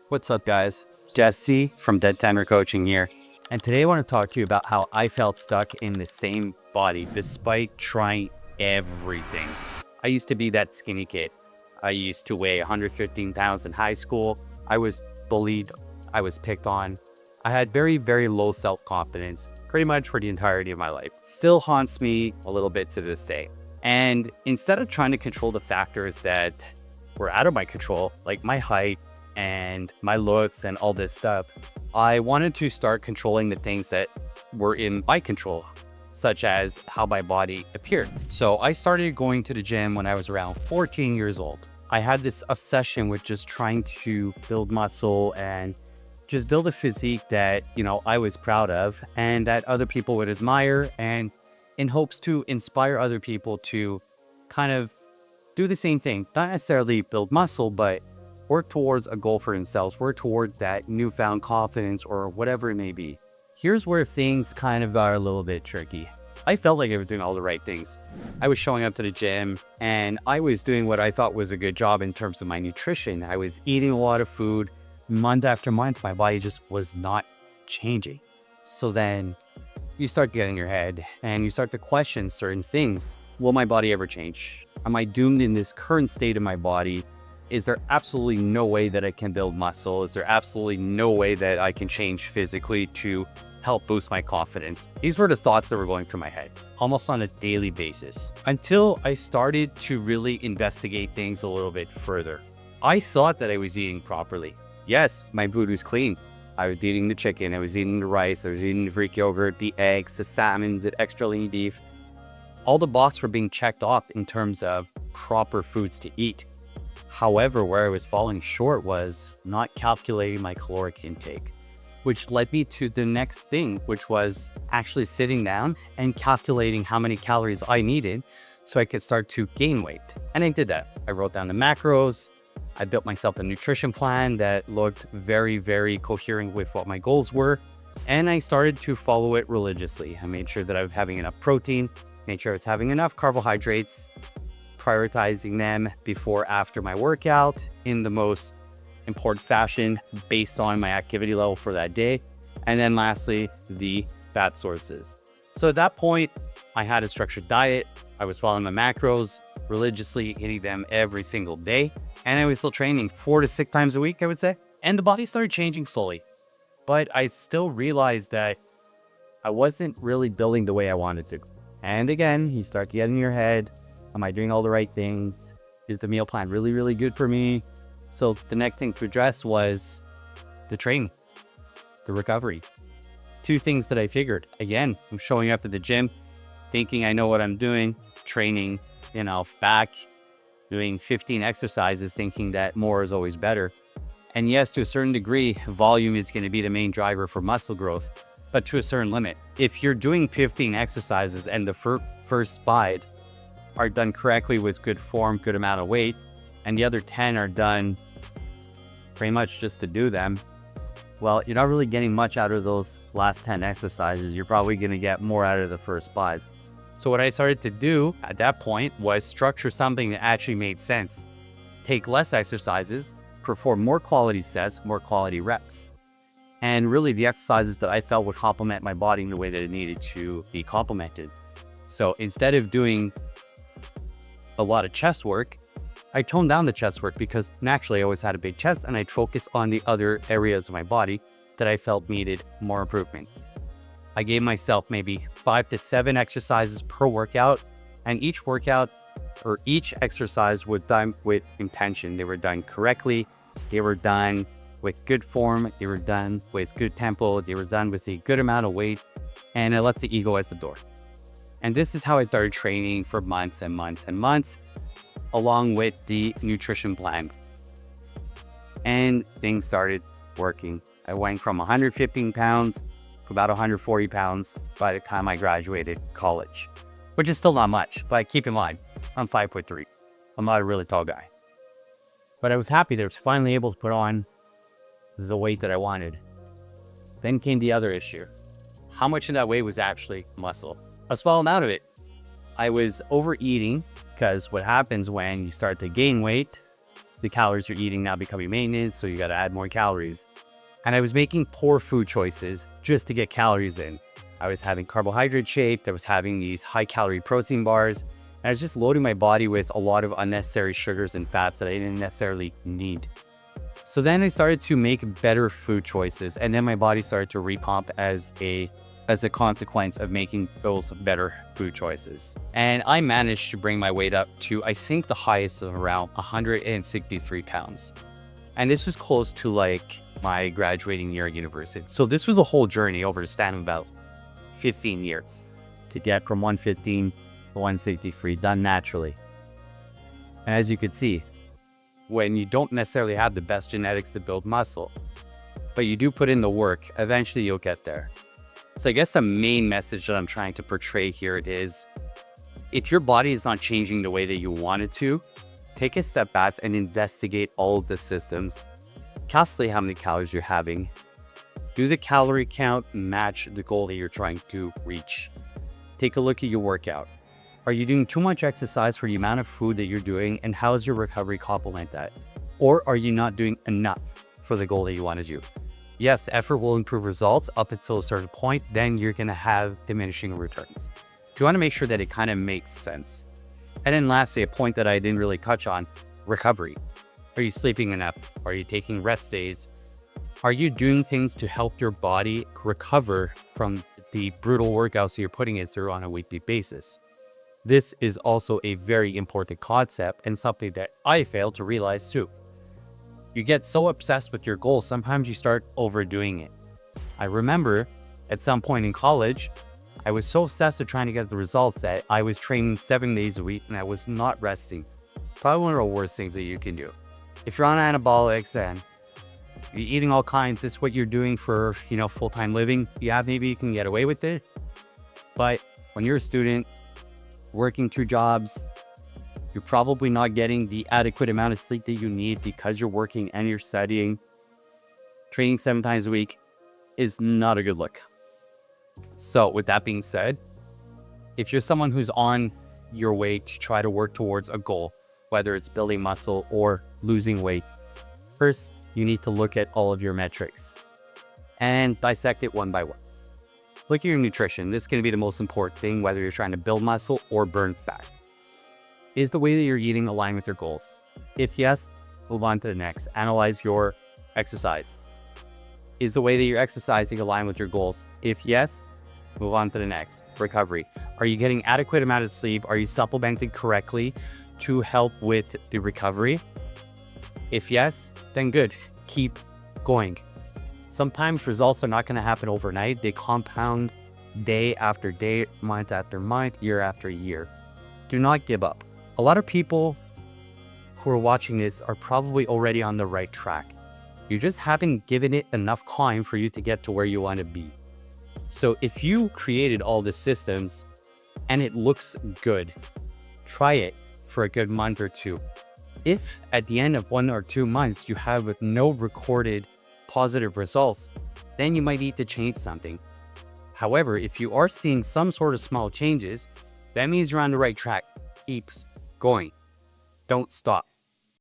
What's up, guys? Jesse from Dead Timer Coaching here. And today I want to talk to you about how I felt stuck in the same body despite trying everything. I used to be that skinny kid. I used to weigh 115 pounds in high school. I was bullied. I was picked on. I had very, very low self-confidence pretty much for the entirety of my life. Still haunts me a little bit to this day. And instead of trying to control the factors that were out of my control, like my height and my looks and all this stuff, I wanted to start controlling the things that were in my control, such as how my body appeared. So I started going to the gym when I was around 14 years old. I had this obsession with just trying to build muscle and just build a physique that, I was proud of and that other people would admire, and in hopes to inspire other people to kind of do the same thing. Not necessarily build muscle, but work towards a goal for themselves, work towards that newfound confidence or whatever it may be. Here's where things kind of are a little bit tricky. I felt like I was doing all the right things. I was showing up to the gym and I was doing what I thought was a good job in terms of my nutrition. I was eating a lot of food. Month after month, my body just was not changing. So then you start getting in your head and you start to question certain things. Will my body ever change? Am I doomed in this current state of my body? Is there absolutely no way that I can build muscle? Is there absolutely no way that I can change physically to help boost my confidence? These were the thoughts that were going through my head almost on a daily basis until I started to really investigate things a little bit further. I thought that I was eating properly. Yes, my food was clean. I was eating the chicken, I was eating the rice, I was eating the Greek yogurt, the eggs, the salmons, the extra lean beef. All the boxes were being checked off in terms of proper foods to eat. However, where I was falling short was not calculating my caloric intake, which led me to the next thing, which was actually sitting down and calculating how many calories I needed so I could start to gain weight. And I did that. I wrote down the macros. I built myself a nutrition plan that looked very, very coherent with what my goals were. And I started to follow it religiously. I made sure that I was having enough protein, made sure I was having enough carbohydrates, prioritizing them before, after my workout in the most important fashion based on my activity level for that day. And then lastly, the fat sources. So at that point, I had a structured diet. I was following my macros religiously, eating them every single day. And I was still training 4 to 6 times a week, I would say. And the body started changing slowly. But I still realized that I wasn't really building the way I wanted to. And again, you start to get in your head, am I doing all the right things? Is the meal plan really, really good for me? So the next thing to address was the training, the recovery. 2 things that I figured. Again, I'm showing up at the gym, thinking I know what I'm doing, training, back, doing 15 exercises, thinking that more is always better. And yes, to a certain degree, volume is going to be the main driver for muscle growth, but to a certain limit. If you're doing 15 exercises and the first 5 are done correctly with good form, good amount of weight, and the other 10 are done pretty much just to do them, well, you're not really getting much out of those last 10 exercises. You're probably going to get more out of the first 5. So what I started to do at that point was structure something that actually made sense. Take less exercises, perform more quality sets, more quality reps, and really the exercises that I felt would complement my body in the way that it needed to be complemented. So instead of doing a lot of chest work, I toned down the chest work because naturally I always had a big chest, and I'd focus on the other areas of my body that I felt needed more improvement. I gave myself maybe 5 to 7 exercises per workout, and each workout or each exercise was done with intention. They were done correctly. They were done with good form. They were done with good tempo. They were done with a good amount of weight, and I left the ego at the door. And this is how I started training for months and months and months, along with the nutrition plan. And things started working. I went from 115 pounds to about 140 pounds by the time I graduated college, which is still not much, but keep in mind, I'm 5'3". I'm not a really tall guy. But I was happy that I was finally able to put on the weight that I wanted. Then came the other issue. How much of that weight was actually muscle? A small amount of it. I was overeating, because what happens when you start to gain weight, the calories you're eating now becoming maintenance, so you got to add more calories. And I was making poor food choices just to get calories in. I was having carbohydrate shake, I was having these high calorie protein bars, and I was just loading my body with a lot of unnecessary sugars and fats that I didn't necessarily need. So then I started to make better food choices, and then my body started to repump as a consequence of making those better food choices. And I managed to bring my weight up to, I think, the highest of around 163 pounds. And this was close to like my graduating year at university. So this was a whole journey over the span of about 15 years to get from 115 to 163 done naturally. And as you could see, when you don't necessarily have the best genetics to build muscle, but you do put in the work, eventually you'll get there. So I guess the main message that I'm trying to portray here is, if your body is not changing the way that you want it to, take a step back and investigate all of the systems. Calculate how many calories you're having. Do the calorie count match the goal that you're trying to reach? Take a look at your workout. Are you doing too much exercise for the amount of food that you're doing, and how does your recovery complement that? Or are you not doing enough for the goal that you want to do? Yes, effort will improve results up until a certain point, then you're going to have diminishing returns. You want to make sure that it kind of makes sense. And then lastly, a point that I didn't really touch on, recovery. Are you sleeping enough? Are you taking rest days? Are you doing things to help your body recover from the brutal workouts that you're putting it through on a weekly basis? This is also a very important concept and something that I failed to realize too. You get so obsessed with your goals, sometimes you start overdoing it. I remember at some point in college, I was so obsessed with trying to get the results that I was training 7 days a week and I was not resting. Probably one of the worst things that you can do. If you're on anabolics and you're eating all kinds, this is what you're doing for, full-time living. Yeah, maybe you can get away with it. But when you're a student, working 2 jobs, you're probably not getting the adequate amount of sleep that you need because you're working and you're studying. Training 7 times a week is not a good look. So with that being said, if you're someone who's on your way to try to work towards a goal, whether it's building muscle or losing weight, first, you need to look at all of your metrics and dissect it one by one. Look at your nutrition. This is going to be the most important thing, whether you're trying to build muscle or burn fat. Is the way that you're eating aligned with your goals? If yes, move on to the next. Analyze your exercise. Is the way that you're exercising aligned with your goals? If yes, move on to the next. Recovery. Are you getting adequate amount of sleep? Are you supplementing correctly to help with the recovery? If yes, then good. Keep going. Sometimes results are not going to happen overnight. They compound day after day, month after month, year after year. Do not give up. A lot of people who are watching this are probably already on the right track. You just haven't given it enough time for you to get to where you want to be. So if you created all the systems and it looks good, try it for a good month or 2. If at the end of 1 or 2 months you have no recorded positive results, then you might need to change something. However, if you are seeing some sort of small changes, that means you're on the right track. Keep going. Don't stop.